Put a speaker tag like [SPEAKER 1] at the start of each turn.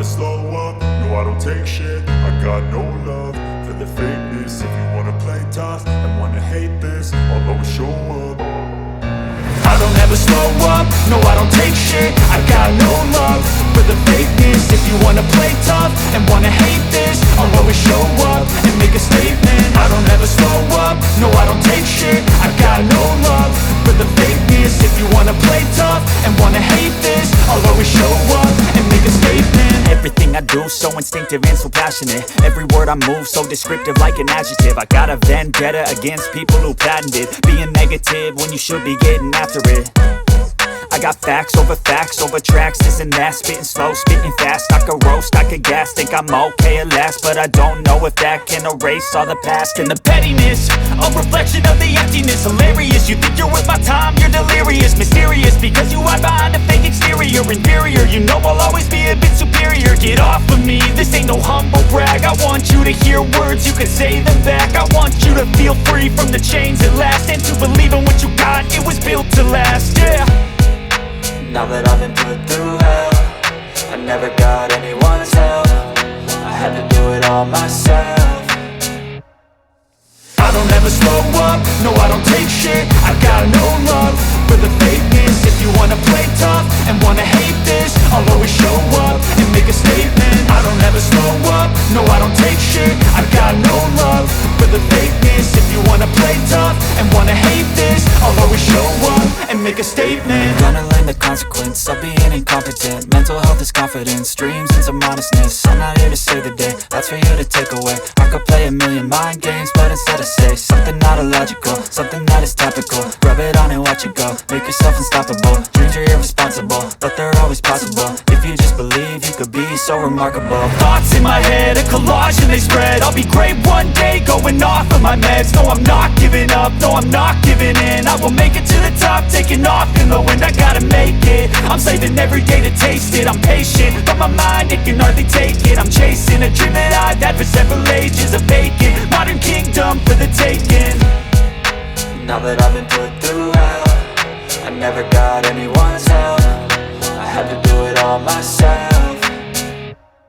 [SPEAKER 1] slow up, no I don't take shit. I got no love for the fakeness. If you wanna play tough and wanna hate this, I'll always show up. I don't ever slow up, no I don't take shit. I got no love for the fakeness. If you wanna play tough and wanna hate this, I'll always show up and make a statement. I don't ever slow up, no I don't take shit. I got no love for the fakeness. If you wanna play tough and wanna hate this, I'll always show up and make a statement.
[SPEAKER 2] Everything I do so instinctive and so passionate. Every word I move so descriptive like an adjective. I got a vendetta against people who patented being negative when you should be getting after it. I got facts over tracks, this and that. Spitting slow, spitting fast, I could roast, I could gas. Think I'm okay at last, but I don't know if that can erase all the past. And the pettiness, a reflection of the emptiness. Hilarious, you think you're worth my time, you're delirious. Mysterious, because you hide behind a fake exterior. Inferior, you know I'll always be a bit superior. Get off of me, this ain't no humble brag. I want you to hear words, you can say them back. I want you to feel free from the chains at last, and to believe in what you got, it was built to last, yeah.
[SPEAKER 3] Now that I've been put through hell, I never got anyone's help. I had to do it all myself.
[SPEAKER 1] I don't ever slow up, no I don't take shit. I got no love for the fakeness. If you wanna play tough and wanna hate this, I'll always show up and make a statement. I don't ever slow up, no I don't take shit. I got no love for the fakeness. If you wanna play tough and wanna hate this, I'll always show up and make a statement.
[SPEAKER 3] Gonna learn the consequence of being incompetent. Mental health is confidence, dreams and some honestness. I'm not here to save the day, that's for you to take away. I could play a million mind games, but instead I say something not illogical, something that is topical. Rub it on and watch it go, make yourself unstoppable. Dreams are irresponsible, but they're always possible. If you just believe, you could be so remarkable.
[SPEAKER 2] Thoughts in my head, a collage and they spread. I'll be great one day, going off of my meds. No, I'm not giving up, no, I'm not giving in. I will make it to the top, taking off in the wind. I gotta make it, I'm saving every day to taste it. I'm patient, but my mind, it can hardly take it. I'm chasing a dream that I've had for several ages. A vacant, modern kingdom for the taking.
[SPEAKER 3] Now that I've been put through hell, I never got anyone's help. I had to do it all myself.